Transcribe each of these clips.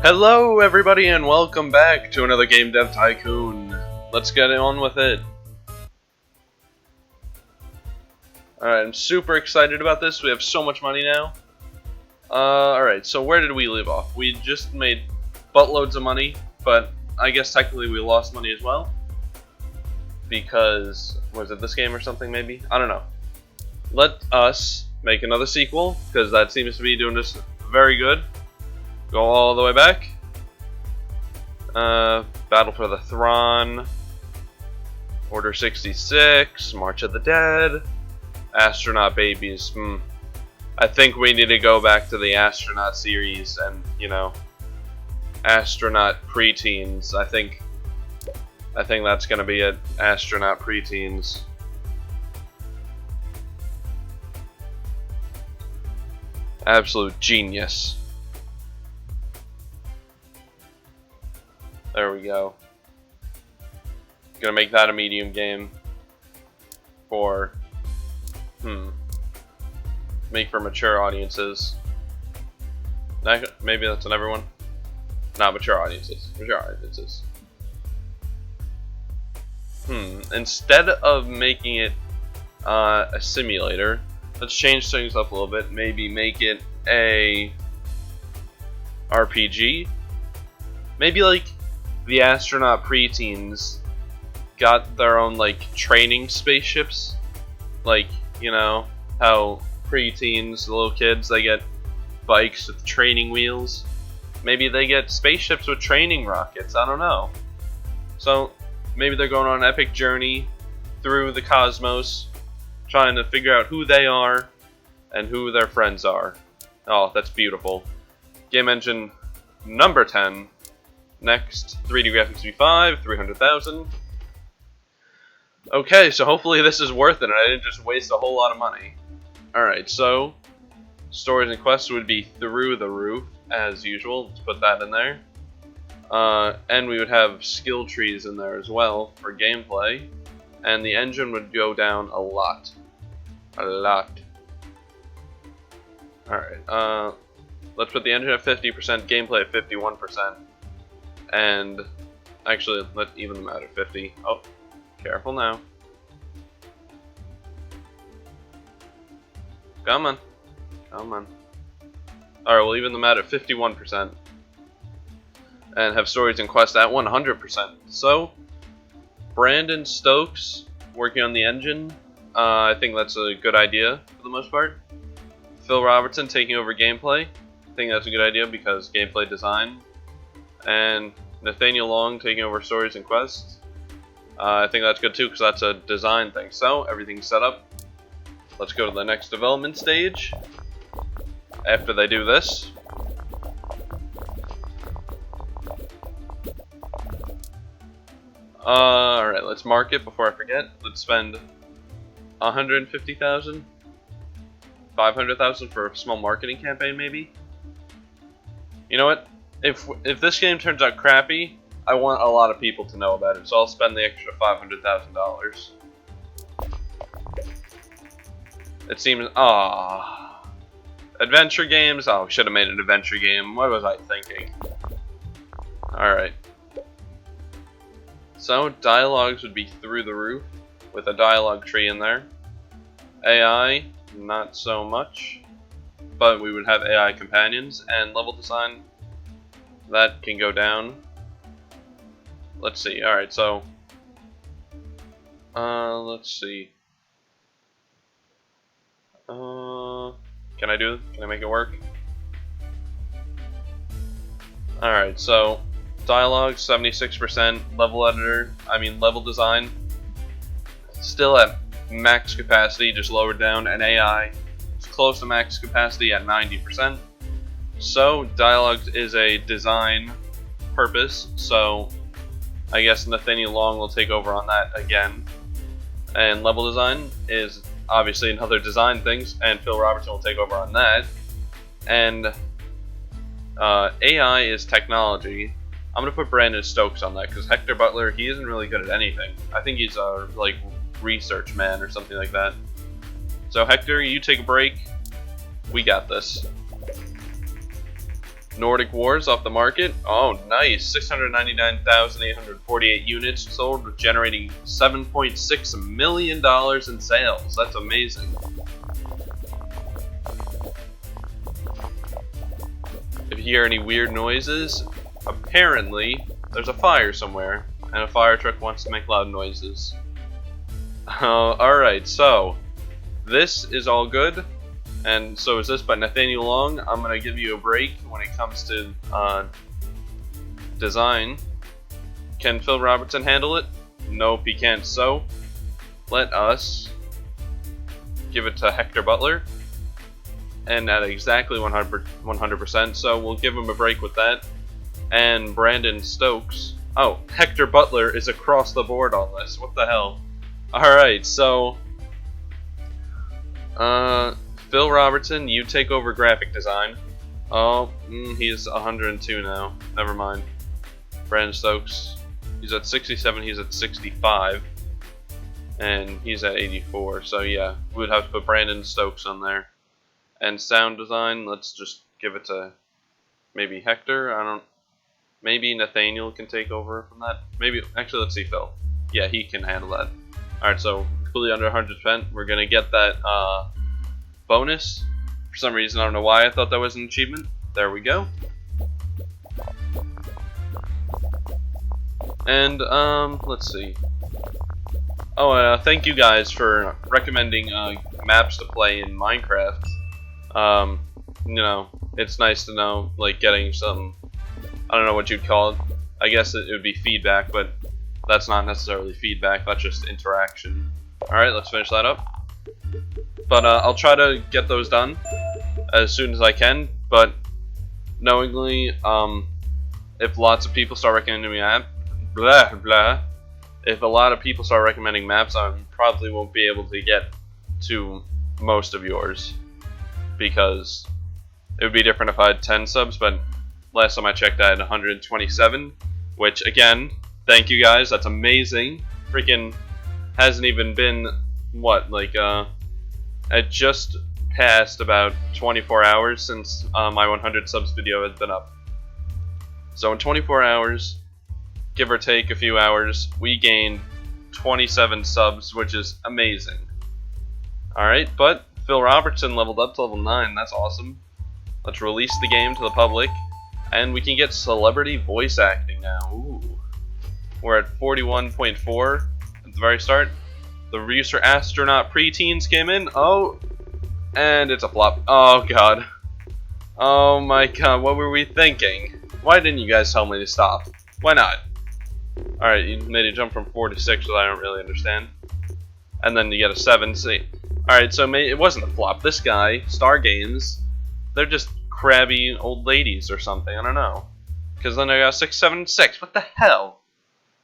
Hello everybody and welcome back to another Game Dev Tycoon. Let's get on with it. Alright, I'm super excited about this. We have so much money now. Alright, so where did we leave off? We just made buttloads of money, but I guess technically we lost money as well. Because, was it this game or something maybe? I don't know. Let us make another sequel, because that seems to be doing this very good. Go all the way back. Battle for the Throne. Order 66. March of the Dead. Astronaut Babies. I think we need to go back to the Astronaut series and, you know, Astronaut preteens. I think that's gonna be it. Astronaut preteens. Absolute genius. There we go. Gonna make that a medium game. For make for mature audiences. Maybe that's on everyone. Not mature audiences. Mature audiences. Instead of making it a simulator, let's change things up a little bit. Maybe make it a RPG. Maybe like the astronaut preteens got their own like training spaceships, like, you know how preteens, the little kids, they get bikes with training wheels. Maybe they get spaceships with training rockets. I don't know. So maybe they're going on an epic journey through the cosmos, trying to figure out who they are and who their friends are. Oh, that's beautiful. Game engine number 10. Next, 3D graphics V5, 300,000. Okay, so hopefully this is worth it and I didn't just waste a whole lot of money. Alright, so stories and quests would be through the roof, as usual. Let's put that in there. And we would have skill trees in there as well for gameplay. And the engine would go down a lot. A lot. Alright, let's put the engine at 50%, gameplay at 51%. And actually, let even them out at 50. Oh, careful now. Come on. Come on. Alright, we'll even them out at 51%. And have stories and quests at 100%. So, Brandon Stokes working on the engine. I think that's a good idea for the most part. Phil Robertson taking over gameplay. I think that's a good idea because gameplay design. And Nathaniel Long taking over stories and quests. I think that's good too because that's a design thing. So everything's set up. Let's go to the next development stage. After they do this. Alright, let's mark it before I forget. Let's spend 150,000, 500,000 for a small marketing campaign maybe. You know what? If this game turns out crappy, I want a lot of people to know about it, so I'll spend the extra $500,000. It seems, adventure games? Oh, we should have made an adventure game. What was I thinking? Alright. So, dialogues would be through the roof, with a dialogue tree in there. AI, not so much. But we would have AI companions, and level design, that can go down. Let's see. Alright, so let's see. Can I make it work? Alright, so dialogue 76%, level design still at max capacity, just lowered down, and AI is close to max capacity at 90%. So, dialogue is a design purpose, so I guess Nathaniel Long will take over on that again. And level design is obviously another design thing, and Phil Robertson will take over on that. And AI is technology. I'm going to put Brandon Stokes on that, because Hector Butler, he isn't really good at anything. I think he's a, like, research man or something like that. So Hector, you take a break. We got this. Nordic Wars off the market. Oh, nice. 699,848 units sold, generating $7.6 million in sales. That's amazing. If you hear any weird noises, apparently there's a fire somewhere, and a fire truck wants to make loud noises. Alright, so this is all good, and so is this by Nathaniel Long. I'm going to give you a break when it comes to design. Can Phil Robertson handle it? Nope, he can't. So let us give it to Hector Butler, and at exactly 100%, so we'll give him a break with that. And Brandon Stokes. Oh, Hector Butler is across the board on this. What the hell? Alright, so Phil Robertson, you take over graphic design. Oh, he's 102 now. Never mind. Brandon Stokes, he's at 67, he's at 65. And he's at 84, so yeah, we would have to put Brandon Stokes on there. And sound design, let's just give it to maybe Hector. Maybe Nathaniel can take over from that. Maybe, actually, let's see Phil. Yeah, he can handle that. Alright, so completely under 100%. We're gonna get that bonus. For some reason, I don't know why I thought that was an achievement. There we go. And, let's see. Oh, thank you guys for recommending maps to play in Minecraft. You know, it's nice to know, like, getting some, I don't know what you'd call it. I guess it would be feedback, but that's not necessarily feedback, that's just interaction. Alright, let's finish that up. But I'll try to get those done as soon as I can, but knowingly, if lots of people start recommending me if a lot of people start recommending maps, I probably won't be able to get to most of yours, because it would be different if I had 10 subs, but last time I checked I had 127, which again, thank you guys, that's amazing. Freaking hasn't even been, what, like, it just passed about 24 hours since my 100 subs video has been up. So in 24 hours, give or take a few hours, we gained 27 subs, which is amazing. Alright, but Phil Robertson leveled up to level 9, that's awesome. Let's release the game to the public, and we can get celebrity voice acting now. Ooh. We're at 41.4 at the very start. The Rooster Astronaut preteens came in. Oh, and it's a flop. Oh god. Oh my god, what were we thinking? Why didn't you guys tell me to stop? Why not? Alright, you made a jump from 4 to 6, which I don't really understand. And then you get a 7. See. Alright, so it wasn't a flop. This guy, Star Games, they're just crabby old ladies or something. I don't know. Because then I got 6, 7, 6. What the hell?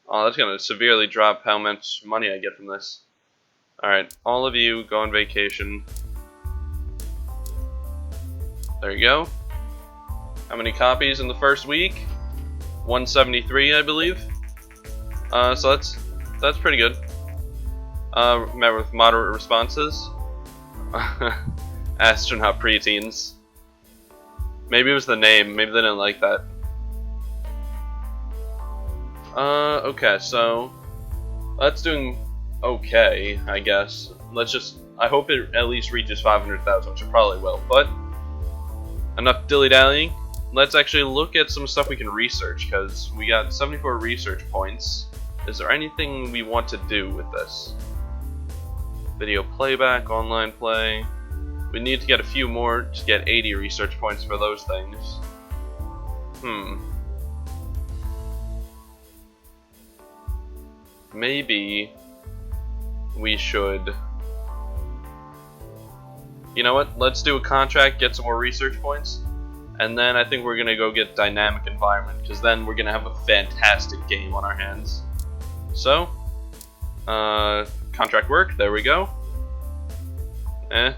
Oh, that's going to severely drop how much money I get from this. Alright, all of you go on vacation. There you go. How many copies in the first week? 173, I believe. So that's pretty good. Met with moderate responses. Astronaut preteens. Maybe it was the name. Maybe they didn't like that. Okay, so that's doing okay, I guess. Let's just, I hope it at least reaches 500,000, which it probably will, but enough dilly-dallying. Let's actually look at some stuff we can research, because we got 74 research points. Is there anything we want to do with this? Video playback, online play. We need to get a few more to get 80 research points for those things. Maybe we should... You know what? Let's do a contract, get some more research points, and then I think we're going to go get dynamic environment, because then we're going to have a fantastic game on our hands. So, contract work, there we go. I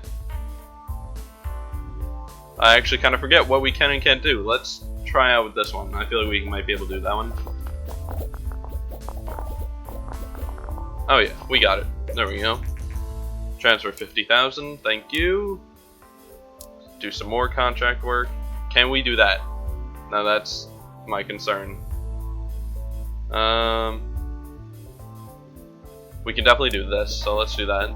actually kind of forget what we can and can't do. Let's try out with this one. I feel like we might be able to do that one. Oh yeah, we got it. There we go. Transfer 50,000, thank you. Do some more contract work. Can we do that? Now that's my concern. We can definitely do this, so let's do that.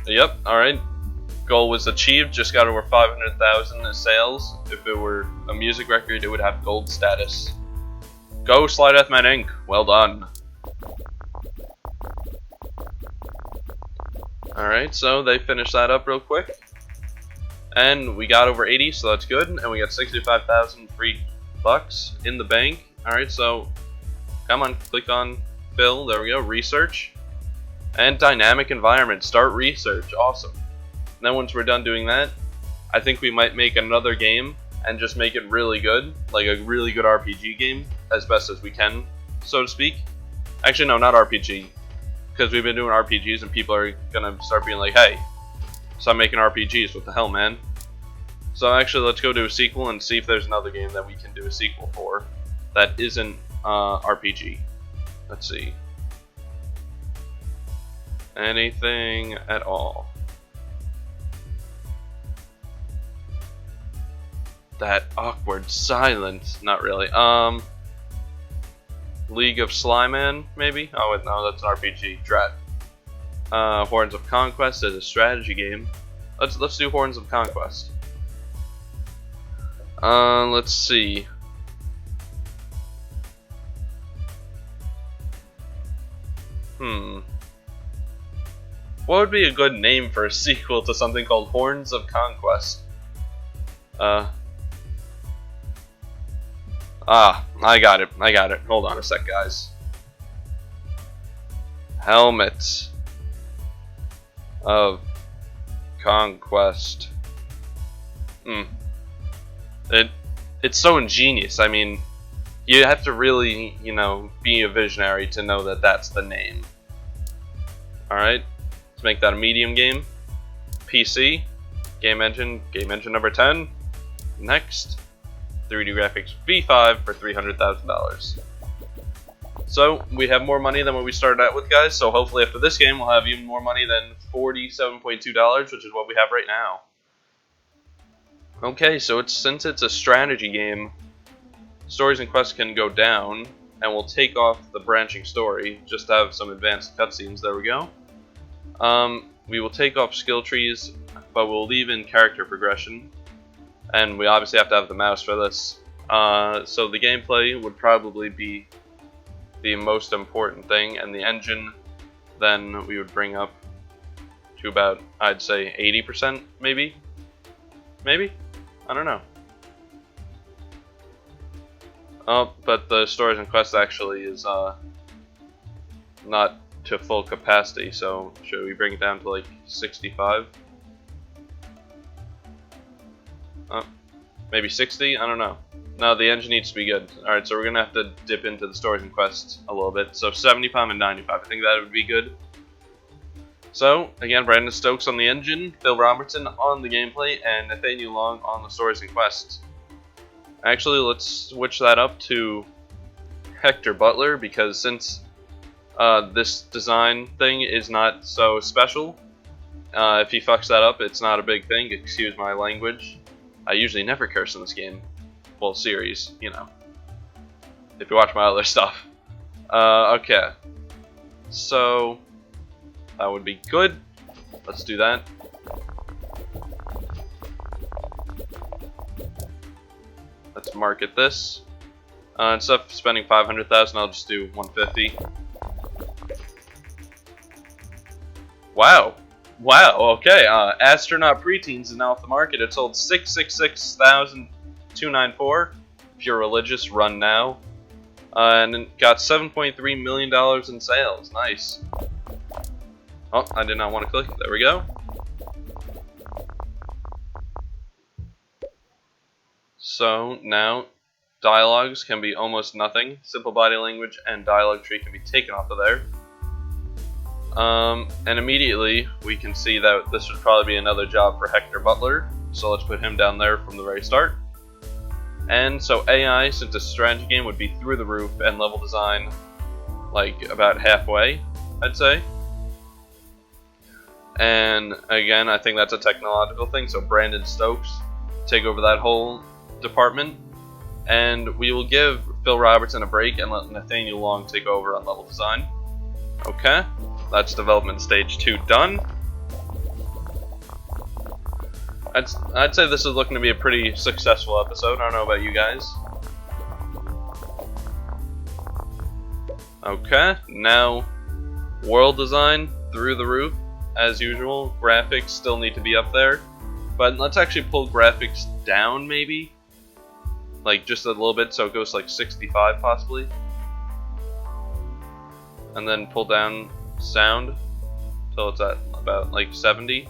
Yep, alright. Goal was achieved, just got over 500,000 in sales. If it were a music record, it would have gold status. Go, Sly Deathman Inc. Well done. Alright, so they finished that up real quick. And we got over 80, so that's good. And we got 65,000 free bucks in the bank. Alright, so come on, click on fill. There we go, research. And dynamic environment, start research. Awesome. And then once we're done doing that, I think we might make another game and just make it really good, like a really good RPG game, as best as we can, so to speak. Actually, no, not RPG, because we've been doing RPGs and people are gonna start being like, hey, stop making RPGs, what the hell, man? So actually, let's go do a sequel and see if there's another game that we can do a sequel for that isn't RPG. Let's see. Anything at all. That awkward silence. Not really. League of Slyman, maybe? Oh wait, no, that's an RPG. Drat. Horns of Conquest is a strategy game. Let's do Horns of Conquest. Let's see. What would be a good name for a sequel to something called Horns of Conquest? I got it. Hold on a sec, guys. Helmet of Conquest. It's so ingenious. I mean, you have to really, be a visionary to know that that's the name. Alright, let's make that a medium game. PC, game engine number 10. Next. 3D graphics V5 for $300,000. So we have more money than what we started out with, guys. So hopefully after this game we'll have even more money than $47.2, which is what we have right now. Okay, so since it's a strategy game, stories and quests can go down, and we'll take off the branching story just to have some advanced cutscenes. There we go. We will take off skill trees, but we'll leave in character progression. And we obviously have to have the mouse for this. So the gameplay would probably be the most important thing, and the engine then we would bring up to about, I'd say, 80% maybe? Maybe? I don't know. Oh, but the stories and quests actually is not to full capacity, so should we bring it down to like 65? Maybe 60? I don't know. No, the engine needs to be good. Alright, so we're going to have to dip into the stories and quests a little bit. So 75 and 95, I think that would be good. So, again, Brandon Stokes on the engine, Phil Robertson on the gameplay, and Nathaniel Long on the stories and quests. Actually, let's switch that up to Hector Butler, because since this design thing is not so special, if he fucks that up, it's not a big thing. Excuse my language. I usually never curse in this game. Well, series, if you watch my other stuff. Okay. So, that would be good. Let's do that. Let's market this. Instead of spending 500,000, I'll just do 150. Wow. Wow, okay, Astronaut Preteens is now off the market. It sold 666,294. If you're religious, run now. And it got $7.3 million in sales. Nice. Oh, I did not want to click. There we go. So, now, dialogues can be almost nothing. Simple body language and dialogue tree can be taken off of there. And immediately we can see that this would probably be another job for Hector Butler, so let's put him down there from the very start. And so AI, since it's a strategy game, would be through the roof, and level design like about halfway, I'd say. And again, I think that's a technological thing, so Brandon Stokes take over that whole department. And we will give Phil Robertson a break and let Nathaniel Long take over on level design. Okay, that's development stage 2 done. I'd say this is looking to be a pretty successful episode. I don't know about you guys. Okay, now world design through the roof. As usual, graphics still need to be up there. But let's actually pull graphics down maybe. Like just a little bit, so it goes like 65 possibly. And then pull down sound till it's at about like 70.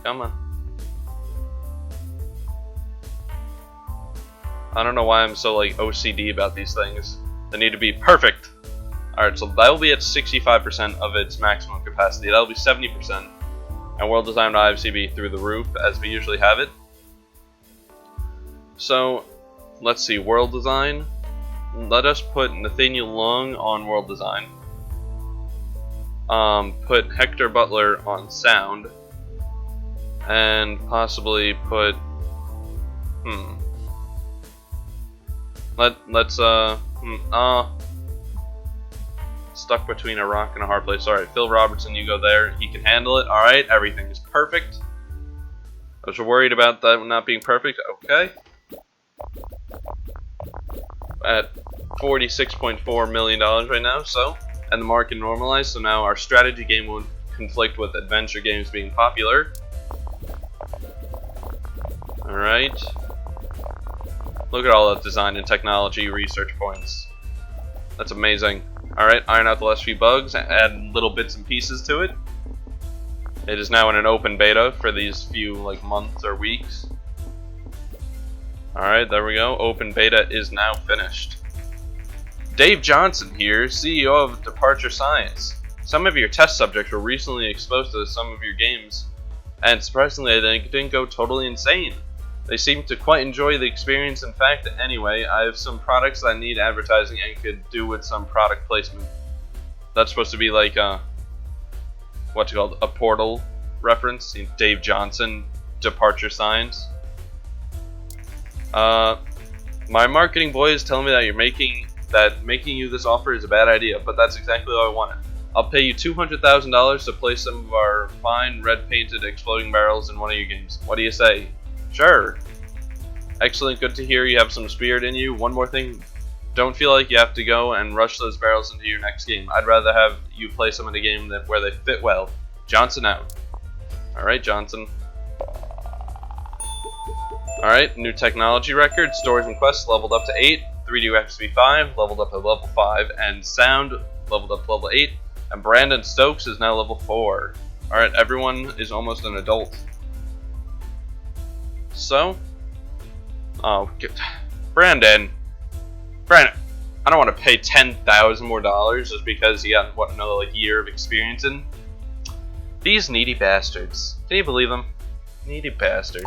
Come on. I don't know why I'm so like OCD about these things. They need to be perfect. Alright, so that will be at 65% of its maximum capacity. That will be 70%. And world design will obviously be through the roof as we usually have it. So, let's see, world design. Let us put Nathaniel Long on world design. Put Hector Butler on sound. And possibly put... Let's stuck between a rock and a hard place. Alright, Phil Robertson, you go there. He can handle it. Alright, everything is perfect. I was worried about that not being perfect. Okay. At $46.4 million right now, so. And the market normalized, so now our strategy game won't conflict with adventure games being popular. Alright. Look at all that design and technology research points. That's amazing. Alright, iron out the last few bugs, add little bits and pieces to it. It is now in an open beta for these few like months or weeks. Alright, there we go. Open beta is now finished. Dave Johnson here, CEO of Departure Science. Some of your test subjects were recently exposed to some of your games, and surprisingly they didn't go totally insane. They seem to quite enjoy the experience. In fact, anyway, I have some products that need advertising and could do with some product placement. That's supposed to be like what's it called? A Portal reference. Dave Johnson, Departure Science. My marketing boy is telling me that making you this offer is a bad idea, but that's exactly what I wanted. I'll pay you $200,000 to place some of our fine red-painted exploding barrels in one of your games. What do you say? Sure. Excellent, good to hear you have some spirit in you. One more thing, don't feel like you have to go and rush those barrels into your next game. I'd rather have you play some in a game where they fit well. Johnson out. Alright, Johnson. Alright, new technology record. Stories and quests leveled up to 8. 3D XP 5 leveled up to level 5. And sound leveled up to level 8. And Brandon Stokes is now level 4. Alright, everyone is almost an adult. So, Brandon, I don't want to pay $10,000 more just because you got what another like year of experience in. These needy bastards. Can you believe them? Needy bastards.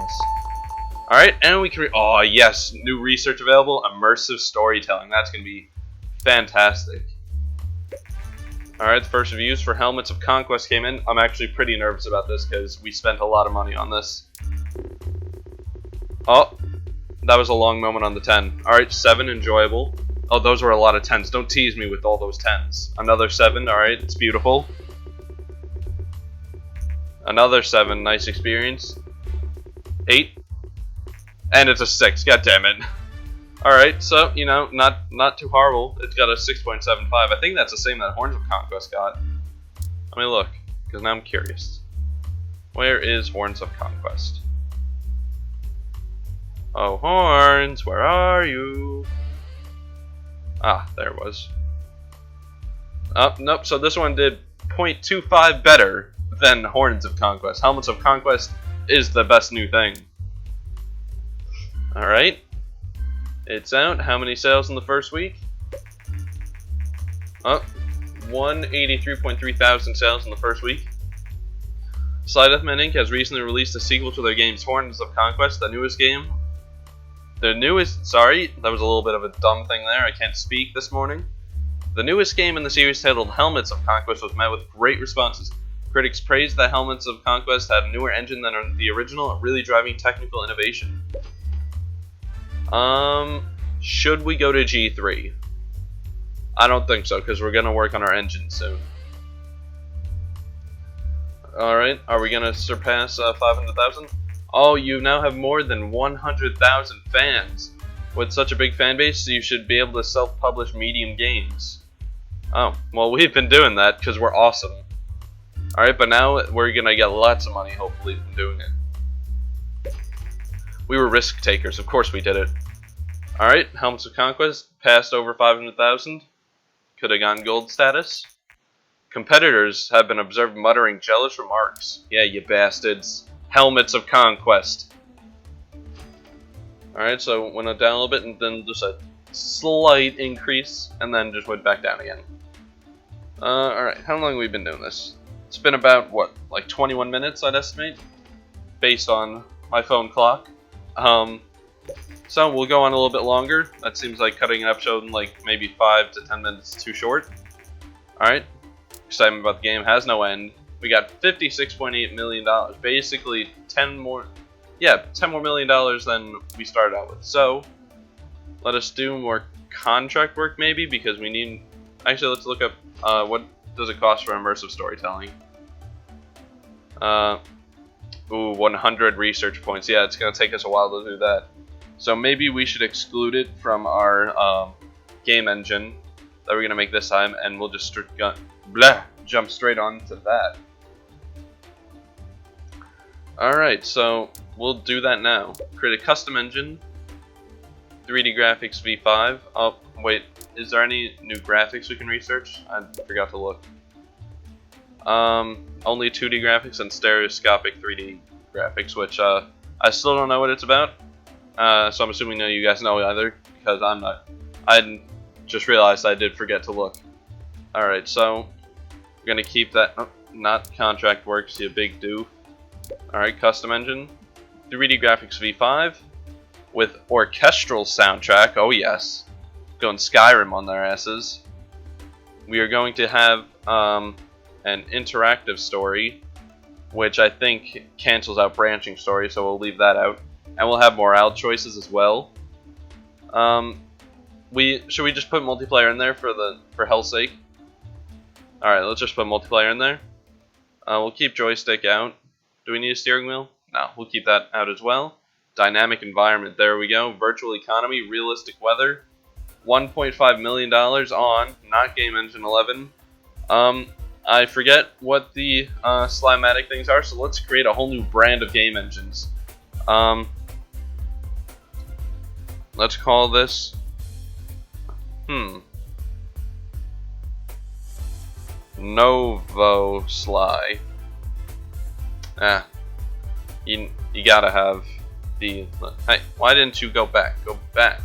All right, and we can. Oh yes, new research available. Immersive storytelling. That's gonna be fantastic. All right, the first reviews for Helmets of Conquest came in. I'm actually pretty nervous about this because we spent a lot of money on this. Oh, that was a long moment on the 10. Alright, 7, enjoyable. Oh, those were a lot of 10s. Don't tease me with all those 10s. Another 7, alright, it's beautiful. Another 7, nice experience. 8. And it's a 6, god damn it. Alright, so, you know, not too horrible. It's got a 6.75. I think that's the same that Horns of Conquest got. Let me look, because now I'm curious. Where is Horns of Conquest? Oh, Horns, where are you? Ah, there it was. Oh, nope, so this one did 0.25 better than Horns of Conquest. Helmets of Conquest is the best new thing. Alright. It's out. How many sales in the first week? Oh, 183.3 thousand sales in the first week. Sleight of Hand Inc. has recently released a sequel to their games Horns of Conquest, the newest game. The newest, sorry, that was a little bit of a dumb thing there. I can't speak this morning. The newest game in the series, titled Helmets of Conquest, was met with great responses. Critics praised that Helmets of Conquest had a newer engine than the original, really driving technical innovation. Should we go to G3? I don't think so, because we're going to work on our engine soon. Alright, are we going to surpass 500,000? Oh, you now have more than 100,000 fans. With such a big fan base, you should be able to self-publish medium games. Oh, well, we've been doing that because we're awesome. Alright, but now we're going to get lots of money, hopefully, from doing it. We were risk takers, of course we did it. Alright, Helmets of Conquest passed over 500,000. Could have gotten gold status. Competitors have been observed muttering jealous remarks. Yeah, you bastards. Helmets of Conquest. Alright, so went down a little bit and then just a slight increase and then just went back down again. Alright, how long have we been doing this? It's been about, what, like 21 minutes, I'd estimate? Based on my phone clock. So we'll go on a little bit longer. That seems like cutting an episode in like maybe 5 to 10 minutes too short. Alright, excitement about the game has no end. We got $56.8 million, basically 10 more million dollars than we started out with. So let us do more contract work maybe, because we need, actually let's look up what does it cost for immersive storytelling. 100 research points. Yeah, it's going to take us a while to do that. So maybe we should exclude it from our game engine that we're going to make this time, and we'll just jump straight on to that. Alright, so we'll do that now. Create a custom engine. 3D graphics V5. Oh, wait, is there any new graphics we can research? I forgot to look. Only 2D graphics and stereoscopic 3D graphics, which I still don't know what it's about. So I'm assuming none of you guys know either, because I'm not. I just realized I did forget to look. Alright, so we're gonna keep that. Oh, not contract works, you big doof. Alright, custom engine. 3D graphics V5 with orchestral soundtrack. Oh yes, going Skyrim on their asses. We are going to have an interactive story, which I think cancels out branching story, so we'll leave that out. And we'll have morale choices as well. Should we just put multiplayer in there for hell's sake? Alright, let's just put multiplayer in there. We'll keep joystick out. Do we need a steering wheel? No, we'll keep that out as well. Dynamic environment, there we go. Virtual economy, realistic weather. $1.5 million on, not Game Engine 11. I forget what the Slimatic things are, so let's create a whole new brand of game engines. Let's call this, Novo Sly. You gotta have the, hey, why didn't you go back? Go back.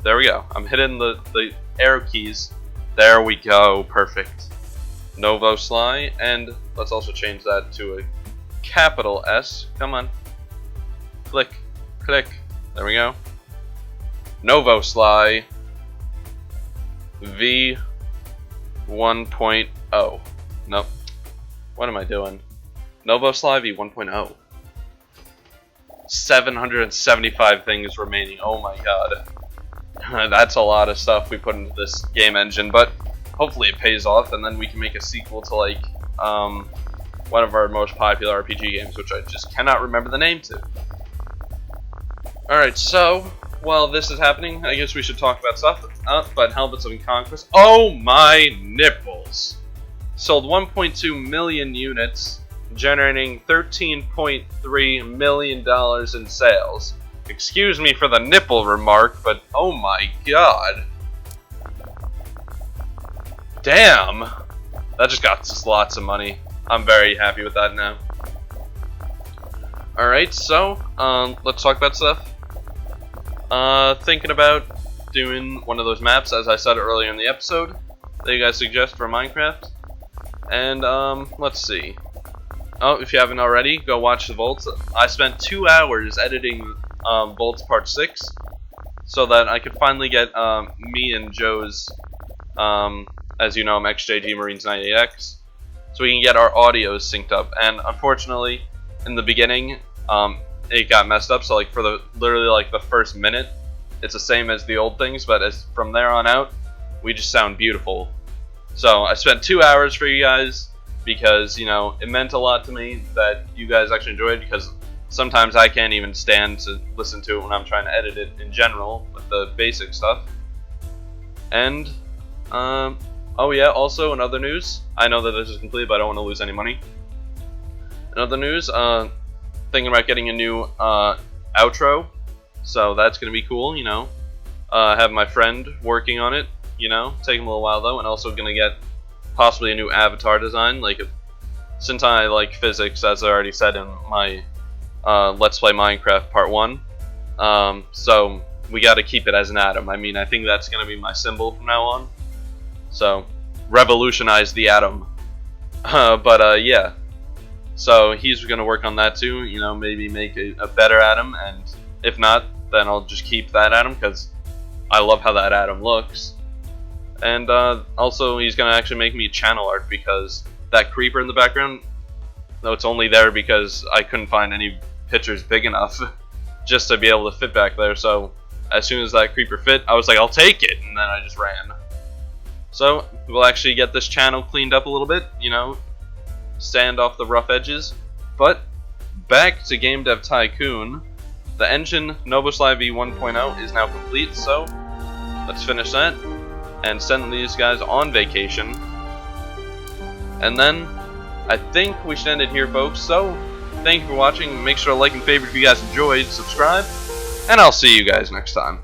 There we go. I'm hitting the arrow keys. There we go, perfect. Novo Sly, and let's also change that to a capital S. Come on. Click, click. There we go. Novo Sly V 1.0. Nope. What am I doing? Novo Sly V 1.0. 775 things remaining. Oh my god. That's a lot of stuff we put into this game engine, but hopefully it pays off, and then we can make a sequel to, like, one of our most popular RPG games, which I just cannot remember the name to. Alright, so while this is happening, I guess we should talk about stuff. But Helmets of Conquest. Oh my nipples! Sold 1.2 million units, generating $13.3 million in sales. Excuse me for the nipple remark, but oh my god. Damn! That just got us lots of money. I'm very happy with that now. Alright, so, let's talk about stuff. Thinking about doing one of those maps, as I said earlier in the episode, that you guys suggest for Minecraft. And, let's see. Oh, if you haven't already, go watch the Vaults. I spent 2 hours editing Bolts Part 6, so that I could finally get me and Joe's, as you know, I'm XJG Marines 98X, so we can get our audios synced up. And unfortunately, in the beginning, it got messed up, so like for literally like the first minute, it's the same as the old things, but as from there on out, we just sound beautiful. So I spent 2 hours for you guys, because, you know, it meant a lot to me that you guys actually enjoyed it, because sometimes I can't even stand to listen to it when I'm trying to edit it in general, with the basic stuff. And, oh yeah, also in other news, I know that this is complete, but I don't want to lose any money. In other news, thinking about getting a new outro, so that's going to be cool, you know. I have my friend working on it, you know, taking a little while though, and also going to get possibly a new avatar design, like, since I like physics, as I already said in my Let's Play Minecraft Part 1, so we got to keep it as an atom. I mean, I think that's going to be my symbol from now on, so revolutionize the atom. But yeah, so he's going to work on that too, you know, maybe make a better atom, and if not, then I'll just keep that atom, because I love how that atom looks. And also, he's going to actually make me channel art, because that creeper in the background, no, it's only there because I couldn't find any pictures big enough just to be able to fit back there. So as soon as that creeper fit, I was like, I'll take it, and then I just ran. So we'll actually get this channel cleaned up a little bit, you know, sand off the rough edges. But back to Game Dev Tycoon, the engine Novoslav V 1.0 is now complete, so let's finish that and send these guys on vacation. And then I think we should end it here, folks. So thank you for watching. Make sure to like and favorite if you guys enjoyed, subscribe, and I'll see you guys next time.